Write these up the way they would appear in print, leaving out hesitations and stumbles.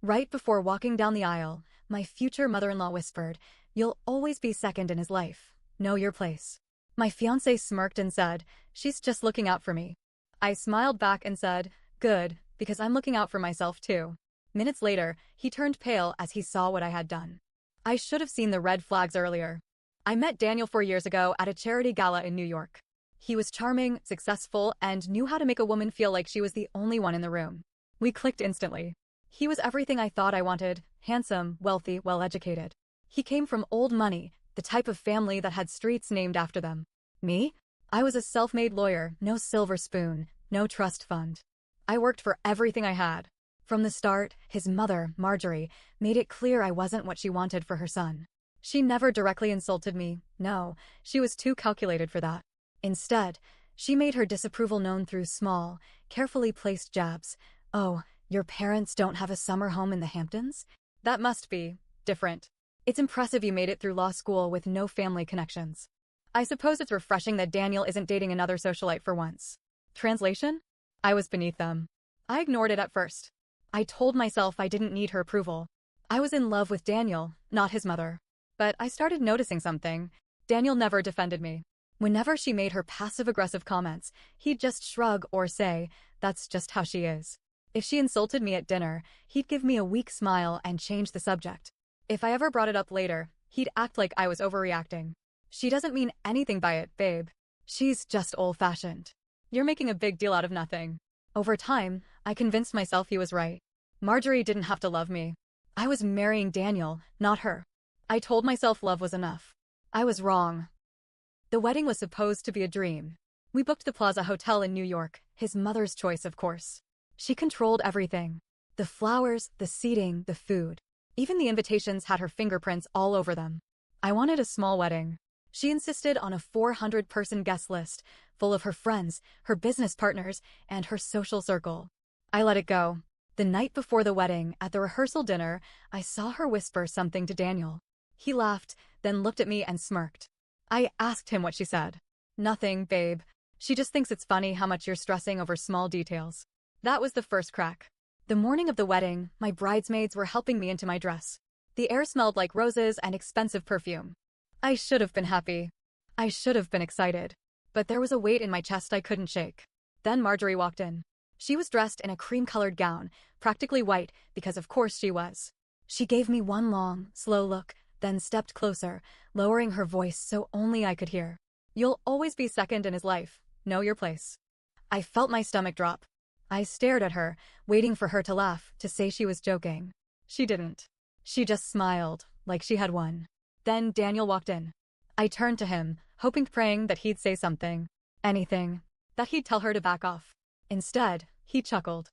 Right before walking down the aisle, my future mother-in-law whispered, "You'll always be second in his life. Know your place." My fiancé smirked and said, "She's just looking out for me." I smiled back and said, "Good, because I'm looking out for myself too." Minutes later, he turned pale as he saw what I had done. I should have seen the red flags earlier. I met Daniel 4 years ago at a charity gala in New York. He was charming, successful, and knew how to make a woman feel like she was the only one in the room. We clicked instantly. He was everything I thought I wanted: handsome, wealthy, well-educated. He came from old money, the type of family that had streets named after them. Me? I was a self-made lawyer, no silver spoon, no trust fund. I worked for everything I had. From the start, his mother, Marjorie, made it clear I wasn't what she wanted for her son. She never directly insulted me, no, she was too calculated for that. Instead, she made her disapproval known through small, carefully placed jabs. "Oh, your parents don't have a summer home in the Hamptons? That must be different. It's impressive you made it through law school with no family connections. I suppose it's refreshing that Daniel isn't dating another socialite for once." Translation? I was beneath them. I ignored it at first. I told myself I didn't need her approval. I was in love with Daniel, not his mother. But I started noticing something. Daniel never defended me. Whenever she made her passive-aggressive comments, he'd just shrug or say, "That's just how she is." If she insulted me at dinner, he'd give me a weak smile and change the subject. If I ever brought it up later, he'd act like I was overreacting. "She doesn't mean anything by it, babe. She's just old-fashioned. You're making a big deal out of nothing." Over time, I convinced myself he was right. Marjorie didn't have to love me. I was marrying Daniel, not her. I told myself love was enough. I was wrong. The wedding was supposed to be a dream. We booked the Plaza Hotel in New York, his mother's choice, of course. She controlled everything. The flowers, the seating, the food. Even the invitations had her fingerprints all over them. I wanted a small wedding. She insisted on a 400-person guest list, full of her friends, her business partners, and her social circle. I let it go. The night before the wedding, at the rehearsal dinner, I saw her whisper something to Daniel. He laughed, then looked at me and smirked. I asked him what she said. "Nothing, babe. She just thinks it's funny how much you're stressing over small details." That was the first crack. The morning of the wedding, my bridesmaids were helping me into my dress. The air smelled like roses and expensive perfume. I should have been happy. I should have been excited. But there was a weight in my chest I couldn't shake. Then Marjorie walked in. She was dressed in a cream-colored gown, practically white, because of course she was. She gave me one long, slow look, then stepped closer, lowering her voice so only I could hear. "You'll always be second in his life. Know your place." I felt my stomach drop. I stared at her, waiting for her to laugh, to say she was joking. She didn't. She just smiled, like she had won. Then Daniel walked in. I turned to him, praying that he'd say something. Anything. That he'd tell her to back off. Instead, he chuckled.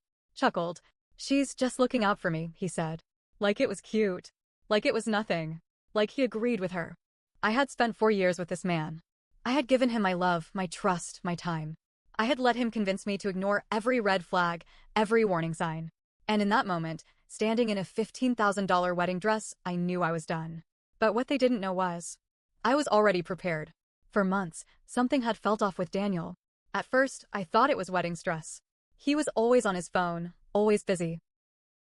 "She's just looking out for me," he said. Like it was cute. Like it was nothing. Like he agreed with her. I had spent 4 years with this man. I had given him my love, my trust, my time. I had let him convince me to ignore every red flag, every warning sign. And in that moment, standing in a $15,000 wedding dress, I knew I was done. But what they didn't know was, I was already prepared. For months, something had felt off with Daniel. At first, I thought it was wedding stress. He was always on his phone, always busy.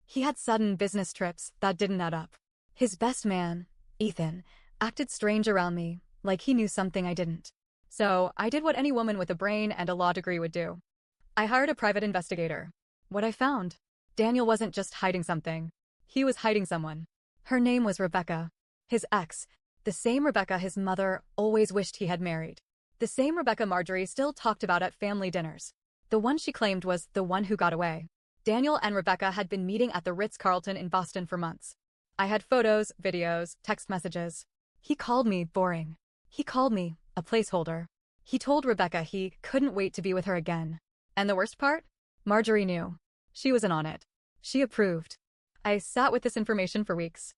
He had sudden business trips that didn't add up. His best man, Ethan, acted strange around me, like he knew something I didn't. So, I did what any woman with a brain and a law degree would do. I hired a private investigator. What I found? Daniel wasn't just hiding something. He was hiding someone. Her name was Rebecca. His ex, the same Rebecca his mother always wished he had married. The same Rebecca Marjorie still talked about at family dinners. The one she claimed was the one who got away. Daniel and Rebecca had been meeting at the Ritz-Carlton in Boston for months. I had photos, videos, text messages. He called me boring. He called me a placeholder. He told Rebecca he couldn't wait to be with her again. And the worst part? Marjorie knew. She was in on it. She approved. I sat with this information for weeks.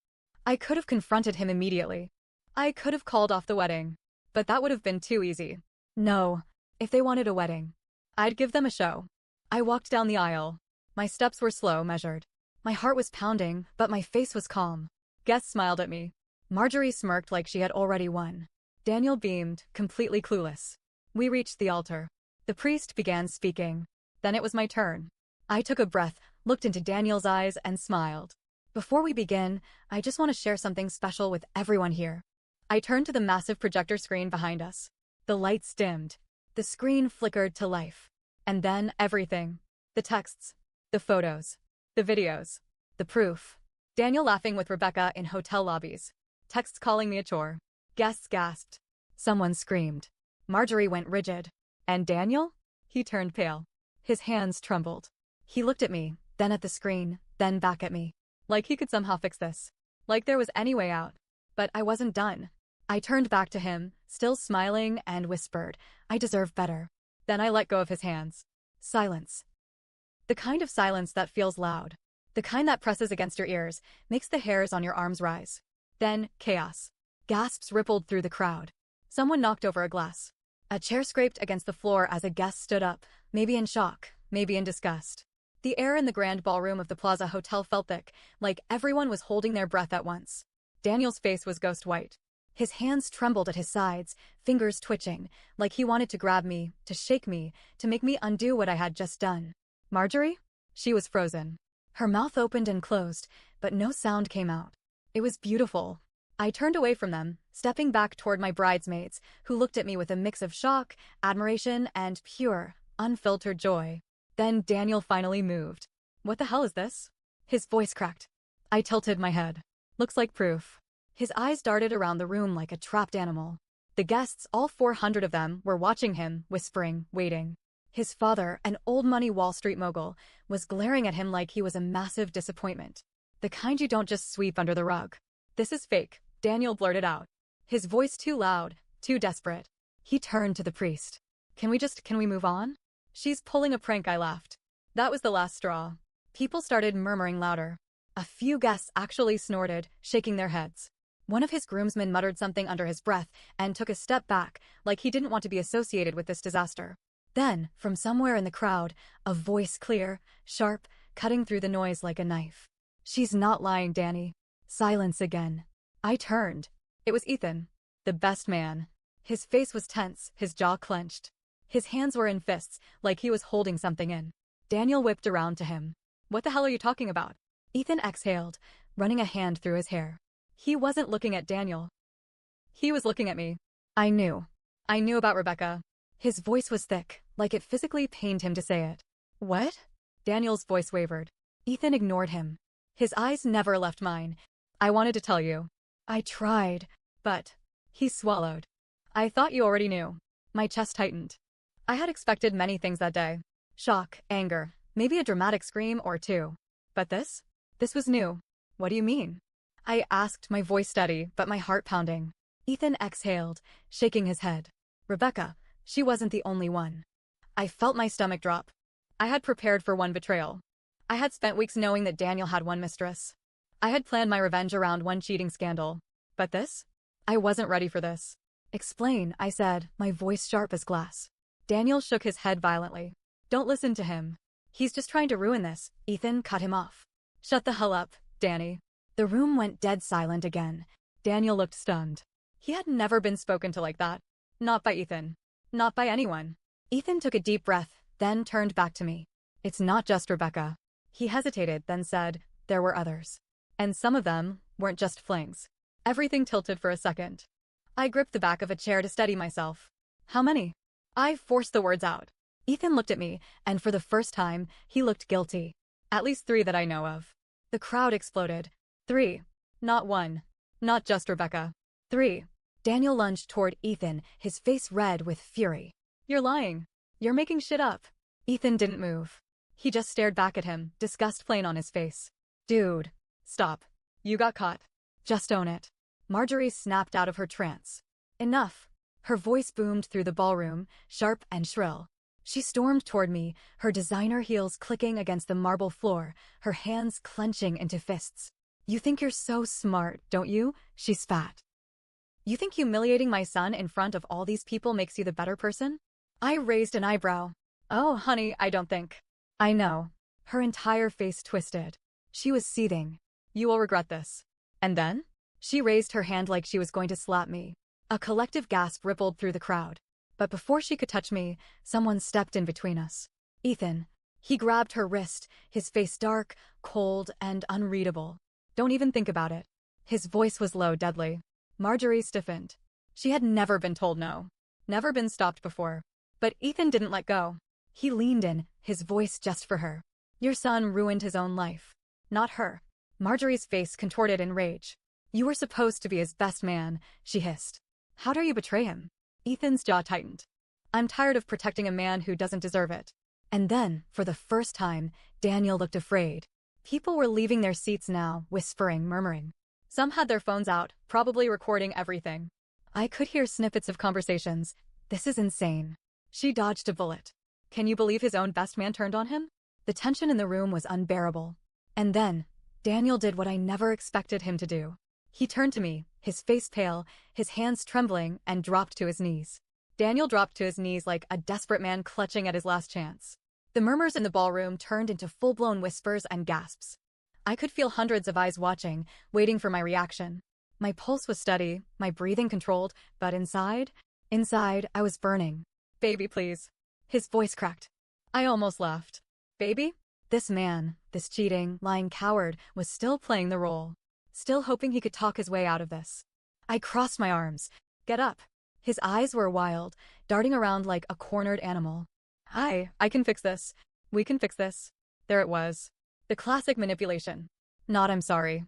I could have confronted him immediately. I could have called off the wedding. But that would have been too easy. No. If they wanted a wedding, I'd give them a show. I walked down the aisle. My steps were slow, measured. My heart was pounding, but my face was calm. Guests smiled at me. Marjorie smirked like she had already won. Daniel beamed, completely clueless. We reached the altar. The priest began speaking. Then it was my turn. I took a breath, looked into Daniel's eyes, and smiled. Before we begin, I just want to share something special with everyone here. I turned to the massive projector screen behind us. The lights dimmed. The screen flickered to life. And then everything. The texts. The photos. The videos. The proof. Daniel laughing with Rebecca in hotel lobbies. Texts calling me a chore. Guests gasped. Someone screamed. Marjorie went rigid. And Daniel? He turned pale. His hands trembled. He looked at me, then at the screen, then back at me. Like he could somehow fix this. Like there was any way out. But I wasn't done. I turned back to him, still smiling, and whispered, I deserve better. Then I let go of his hands. Silence. The kind of silence that feels loud. The kind that presses against your ears, makes the hairs on your arms rise. Then, chaos. Gasps rippled through the crowd. Someone knocked over a glass. A chair scraped against the floor as a guest stood up, maybe in shock, maybe in disgust. The air in the grand ballroom of the Plaza Hotel felt thick, like everyone was holding their breath at once. Daniel's face was ghost white. His hands trembled at his sides, fingers twitching, like he wanted to grab me, to shake me, to make me undo what I had just done. Marjorie? She was frozen. Her mouth opened and closed, but no sound came out. It was beautiful. I turned away from them, stepping back toward my bridesmaids, who looked at me with a mix of shock, admiration, and pure, unfiltered joy. Then Daniel finally moved. What the hell is this? His voice cracked. I tilted my head. Looks like proof. His eyes darted around the room like a trapped animal. The guests, all 400 of them, were watching him, whispering, waiting. His father, an old-money Wall Street mogul, was glaring at him like he was a massive disappointment. The kind you don't just sweep under the rug. This is fake, Daniel blurted out. His voice too loud, too desperate. He turned to the priest. Can we move on? She's pulling a prank, I laughed. That was the last straw. People started murmuring louder. A few guests actually snorted, shaking their heads. One of his groomsmen muttered something under his breath and took a step back, like he didn't want to be associated with this disaster. Then, from somewhere in the crowd, a voice clear, sharp, cutting through the noise like a knife. She's not lying, Danny. Silence again. I turned. It was Ethan. The best man. His face was tense, his jaw clenched. His hands were in fists, like he was holding something in. Daniel whipped around to him. What the hell are you talking about? Ethan exhaled, running a hand through his hair. He wasn't looking at Daniel. He was looking at me. I knew. I knew about Rebecca. His voice was thick, like it physically pained him to say it. What? Daniel's voice wavered. Ethan ignored him. His eyes never left mine. I wanted to tell you. I tried, but... He swallowed. I thought you already knew. My chest tightened. I had expected many things that day. Shock, anger, maybe a dramatic scream or two. But this? This was new. What do you mean? I asked, my voice steady, but my heart pounding. Ethan exhaled, shaking his head. Rebecca, she wasn't the only one. I felt my stomach drop. I had prepared for one betrayal. I had spent weeks knowing that Daniel had one mistress. I had planned my revenge around one cheating scandal. But this? I wasn't ready for this. Explain, I said, my voice sharp as glass. Daniel shook his head violently. Don't listen to him. He's just trying to ruin this. Ethan cut him off. Shut the hell up, Danny. The room went dead silent again. Daniel looked stunned. He had never been spoken to like that. Not by Ethan. Not by anyone. Ethan took a deep breath, then turned back to me. It's not just Rebecca. He hesitated, then said, there were others. And some of them weren't just flings. Everything tilted for a second. I gripped the back of a chair to steady myself. How many? I forced the words out. Ethan looked at me, and for the first time, he looked guilty. At least 3 that I know of. The crowd exploded. 3. Not 1. Not just Rebecca. 3. Daniel lunged toward Ethan, his face red with fury. You're lying. You're making shit up. Ethan didn't move. He just stared back at him, disgust plain on his face. Dude. Stop. You got caught. Just own it. Marjorie snapped out of her trance. Enough. Her voice boomed through the ballroom, sharp and shrill. She stormed toward me, her designer heels clicking against the marble floor, her hands clenching into fists. You think you're so smart, don't you? She spat. You think humiliating my son in front of all these people makes you the better person? I raised an eyebrow. Oh, honey, I don't think. I know. Her entire face twisted. She was seething. You will regret this. And then? She raised her hand like she was going to slap me. A collective gasp rippled through the crowd. But before she could touch me, someone stepped in between us. Ethan. He grabbed her wrist, his face dark, cold, and unreadable. Don't even think about it. His voice was low, deadly. Marjorie stiffened. She had never been told no. Never been stopped before. But Ethan didn't let go. He leaned in, his voice just for her. Your son ruined his own life. Not her. Marjorie's face contorted in rage. You were supposed to be his best man, she hissed. How dare you betray him? Ethan's jaw tightened. I'm tired of protecting a man who doesn't deserve it. And then, for the first time, Daniel looked afraid. People were leaving their seats now, whispering, murmuring. Some had their phones out, probably recording everything. I could hear snippets of conversations. This is insane. She dodged a bullet. Can you believe his own best man turned on him? The tension in the room was unbearable. And then, Daniel did what I never expected him to do. He turned to me, his face pale, his hands trembling, and dropped to his knees. Daniel dropped to his knees like a desperate man clutching at his last chance. The murmurs in the ballroom turned into full-blown whispers and gasps. I could feel hundreds of eyes watching, waiting for my reaction. My pulse was steady, my breathing controlled, but inside, I was burning. Baby, please. His voice cracked. I almost laughed. Baby? This man, this cheating, lying coward, was still playing the role. Still hoping he could talk his way out of this. I crossed my arms. Get up. His eyes were wild, darting around like a cornered animal. I can fix this. We can fix this. There it was. The classic manipulation. Not I'm sorry.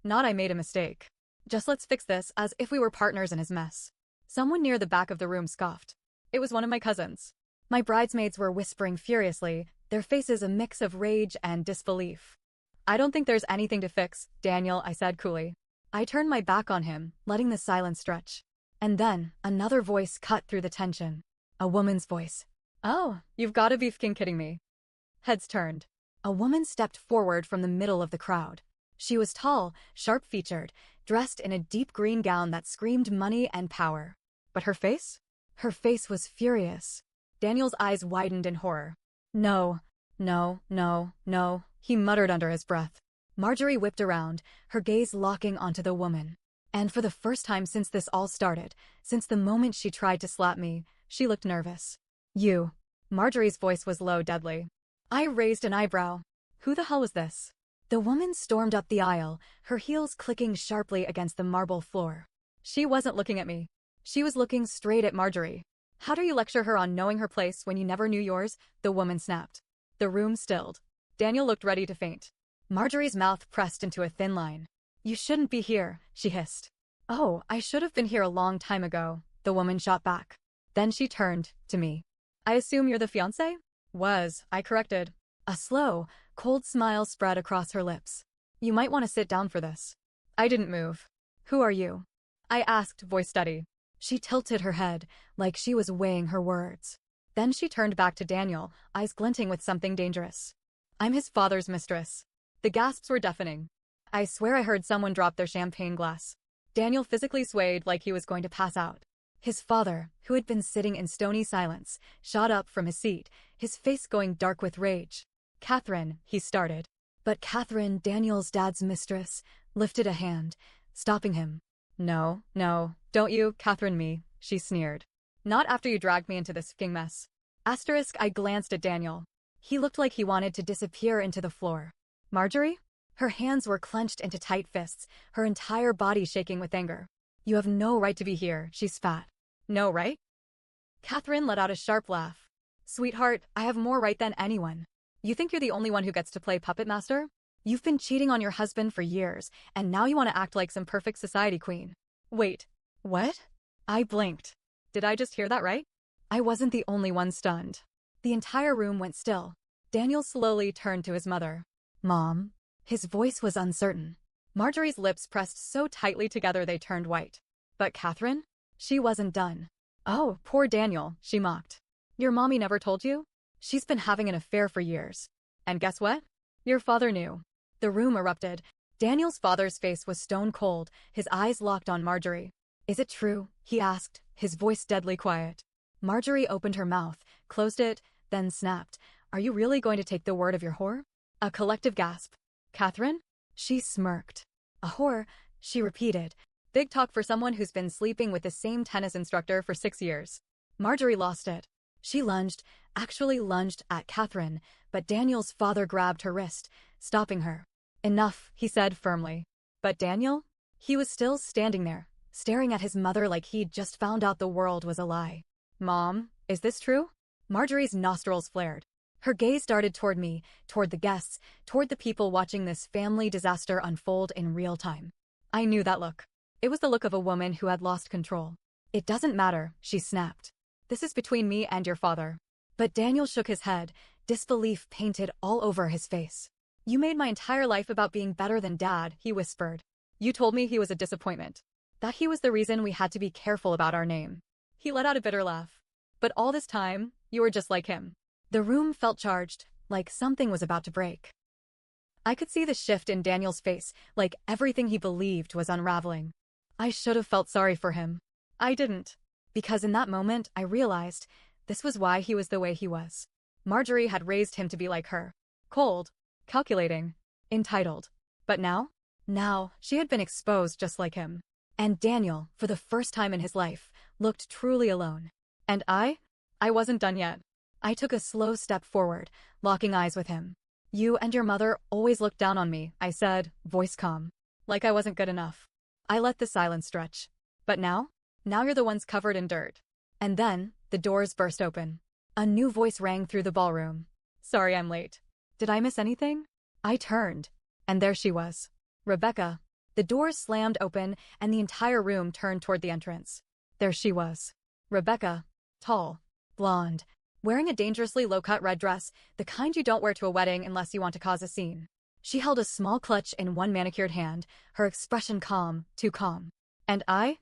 Not I made a mistake. Just let's fix this as if we were partners in his mess. Someone near the back of the room scoffed. It was one of my cousins. My bridesmaids were whispering furiously, their faces a mix of rage and disbelief. I don't think there's anything to fix, Daniel, I said coolly. I turned my back on him, letting the silence stretch. And then, another voice cut through the tension. A woman's voice. Oh, you've gotta be f***ing kidding me. Heads turned. A woman stepped forward from the middle of the crowd. She was tall, sharp-featured, dressed in a deep green gown that screamed money and power. But her face? Her face was furious. Daniel's eyes widened in horror. No, he muttered under his breath. Marjorie whipped around, her gaze locking onto the woman. And for the first time since this all started, since the moment she tried to slap me, she looked nervous. You. Marjorie's voice was low, deadly. I raised an eyebrow. Who the hell was this? The woman stormed up the aisle, her heels clicking sharply against the marble floor. She wasn't looking at me. She was looking straight at Marjorie. How do you lecture her on knowing her place when you never knew yours? The woman snapped. The room stilled. Daniel looked ready to faint. Marjorie's mouth pressed into a thin line. You shouldn't be here, she hissed. Oh, I should have been here a long time ago, the woman shot back. Then she turned to me. I assume you're the fiancé? Was, I corrected. A slow, cold smile spread across her lips. You might want to sit down for this. I didn't move. Who are you? I asked, voice steady. She tilted her head, like she was weighing her words. Then she turned back to Daniel, eyes glinting with something dangerous. I'm his father's mistress. The gasps were deafening. I swear I heard someone drop their champagne glass. Daniel physically swayed like he was going to pass out. His father, who had been sitting in stony silence, shot up from his seat, his face going dark with rage. Catherine, he started. But Catherine, Daniel's dad's mistress, lifted a hand, stopping him. No, don't you, Catherine me, she sneered. Not after you dragged me into this f***ing mess. Asterisk, I glanced at Daniel. He looked like he wanted to disappear into the floor. Marjorie? Her hands were clenched into tight fists, her entire body shaking with anger. You have no right to be here, she spat. No right? Catherine let out a sharp laugh. Sweetheart, I have more right than anyone. You think you're the only one who gets to play puppet master? You've been cheating on your husband for years, and now you want to act like some perfect society queen. Wait, what? I blinked. Did I just hear that right? I wasn't the only one stunned. The entire room went still. Daniel slowly turned to his mother. Mom? His voice was uncertain. Marjorie's lips pressed so tightly together they turned white. But Catherine? She wasn't done. Oh, poor Daniel, she mocked. Your mommy never told you? She's been having an affair for years. And guess what? Your father knew. The room erupted. Daniel's father's face was stone cold, his eyes locked on Marjorie. Is it true? He asked, his voice deadly quiet. Marjorie opened her mouth, closed it, then snapped. Are you really going to take the word of your whore? A collective gasp. Catherine? She smirked. A whore, she repeated. Big talk for someone who's been sleeping with the same tennis instructor for 6 years. Marjorie lost it. She lunged, actually lunged at Catherine, but Daniel's father grabbed her wrist, stopping her. Enough, he said firmly. But Daniel? He was still standing there, staring at his mother like he'd just found out the world was a lie. Mom, is this true? Marjorie's nostrils flared. Her gaze darted toward me, toward the guests, toward the people watching this family disaster unfold in real time. I knew that look. It was the look of a woman who had lost control. It doesn't matter, she snapped. This is between me and your father. But Daniel shook his head, disbelief painted all over his face. You made my entire life about being better than Dad, he whispered. You told me he was a disappointment. That he was the reason we had to be careful about our name. He let out a bitter laugh. But all this time, you were just like him. The room felt charged, like something was about to break. I could see the shift in Daniel's face, like everything he believed was unraveling. I should have felt sorry for him. I didn't. Because in that moment, I realized this was why he was the way he was. Marjorie had raised him to be like her. Cold, calculating, entitled. But now? Now, she had been exposed just like him. And Daniel, for the first time in his life, looked truly alone. And I wasn't done yet. I took a slow step forward, locking eyes with him. You and your mother always looked down on me, I said, voice calm. Like I wasn't good enough. I let the silence stretch. But now you're the ones covered in dirt. And then, the doors burst open. A new voice rang through the ballroom. Sorry I'm late. Did I miss anything? I turned. And there she was. Rebecca. The doors slammed open, and the entire room turned toward the entrance. There she was. Rebecca. Tall. Blonde. Wearing a dangerously low-cut red dress, the kind you don't wear to a wedding unless you want to cause a scene. She held a small clutch in one manicured hand, her expression calm, too calm. And I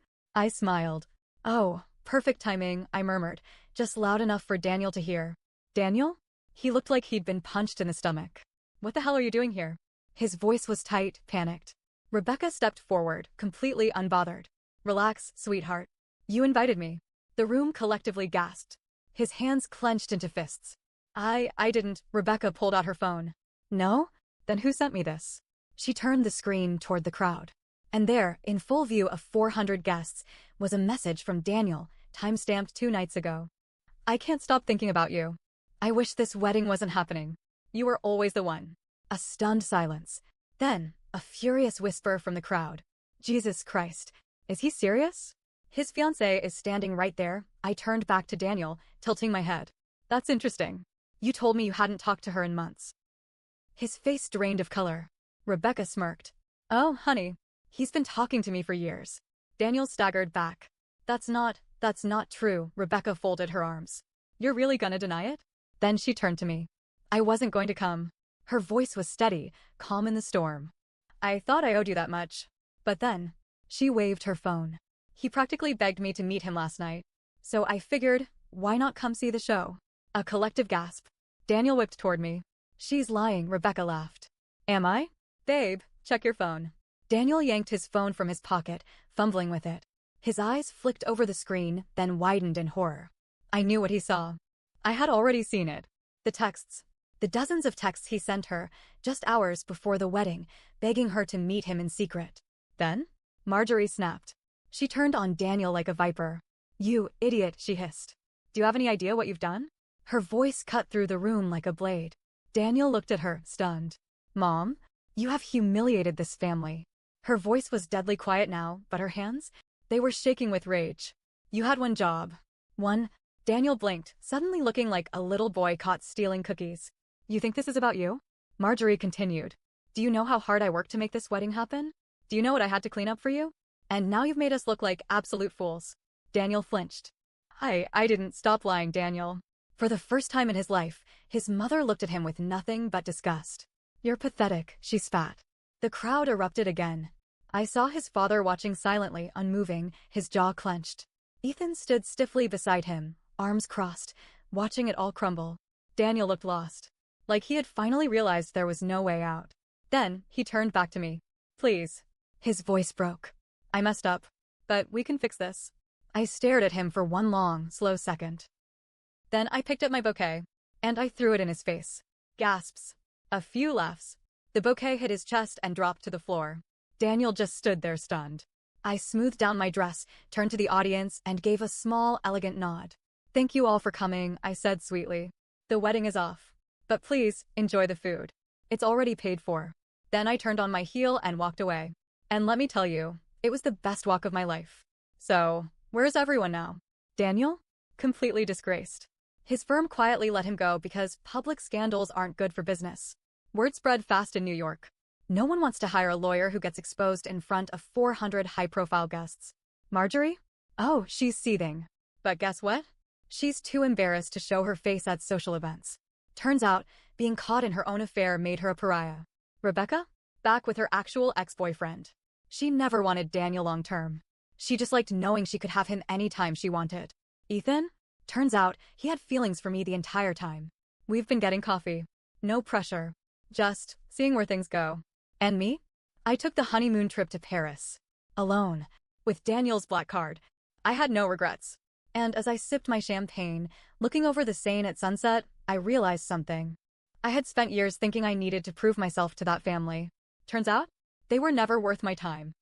smiled. Oh, perfect timing, I murmured, just loud enough for Daniel to hear. Daniel? He looked like he'd been punched in the stomach. What the hell are you doing here? His voice was tight, panicked. Rebecca stepped forward, completely unbothered. Relax, sweetheart. You invited me. The room collectively gasped. His hands clenched into fists. I didn't. Rebecca pulled out her phone. No? Then who sent me this? She turned the screen toward the crowd. And there, in full view of 400 guests, was a message from Daniel, time-stamped 2 nights ago. I can't stop thinking about you. I wish this wedding wasn't happening. You were always the one. A stunned silence. Then, a furious whisper from the crowd. Jesus Christ. Is he serious? His fiancée is standing right there. I turned back to Daniel, tilting my head. That's interesting. You told me you hadn't talked to her in months. His face drained of color. Rebecca smirked. Oh, honey. He's been talking to me for years. Daniel staggered back. That's not true. Rebecca folded her arms. You're really gonna deny it? Then she turned to me. I wasn't going to come. Her voice was steady, calm in the storm. I thought I owed you that much. But then, she waved her phone. He practically begged me to meet him last night. So I figured, why not come see the show? A collective gasp. Daniel whipped toward me. She's lying, Rebecca laughed. Am I? Babe, check your phone. Daniel yanked his phone from his pocket, fumbling with it. His eyes flicked over the screen, then widened in horror. I knew what he saw. I had already seen it. The texts. The dozens of texts he sent her, just hours before the wedding, begging her to meet him in secret. Then, Marjorie snapped. She turned on Daniel like a viper. You idiot, she hissed. Do you have any idea what you've done? Her voice cut through the room like a blade. Daniel looked at her, stunned. Mom, you have humiliated this family. Her voice was deadly quiet now, but her hands? They were shaking with rage. You had one job. One. Daniel blinked, suddenly looking like a little boy caught stealing cookies. You think this is about you? Marjorie continued. Do you know how hard I worked to make this wedding happen? Do you know what I had to clean up for you? And now you've made us look like absolute fools. Daniel flinched. I didn't. Stop lying, Daniel. For the first time in his life, his mother looked at him with nothing but disgust. You're pathetic, she spat. The crowd erupted again. I saw his father watching silently, unmoving, his jaw clenched. Ethan stood stiffly beside him, arms crossed, watching it all crumble. Daniel looked lost. Like he had finally realized there was no way out. Then, he turned back to me. Please. His voice broke. I messed up. But we can fix this. I stared at him for one long, slow second. Then I picked up my bouquet. And I threw it in his face. Gasps. A few laughs. The bouquet hit his chest and dropped to the floor. Daniel just stood there stunned. I smoothed down my dress, turned to the audience, and gave a small, elegant nod. Thank you all for coming, I said sweetly. The wedding is off. But please, enjoy the food. It's already paid for. Then I turned on my heel and walked away. And let me tell you, it was the best walk of my life. So, where's everyone now? Daniel? Completely disgraced. His firm quietly let him go because public scandals aren't good for business. Word spread fast in New York. No one wants to hire a lawyer who gets exposed in front of 400 high-profile guests. Marjorie? Oh, she's seething. But guess what? She's too embarrassed to show her face at social events. Turns out, being caught in her own affair made her a pariah. Rebecca? Back with her actual ex-boyfriend. She never wanted Daniel long-term. She just liked knowing she could have him anytime she wanted. Ethan? Turns out, he had feelings for me the entire time. We've been getting coffee. No pressure. Just seeing where things go. And me? I took the honeymoon trip to Paris. Alone. With Daniel's black card. I had no regrets. And as I sipped my champagne, looking over the Seine at sunset, I realized something. I had spent years thinking I needed to prove myself to that family. Turns out, they were never worth my time.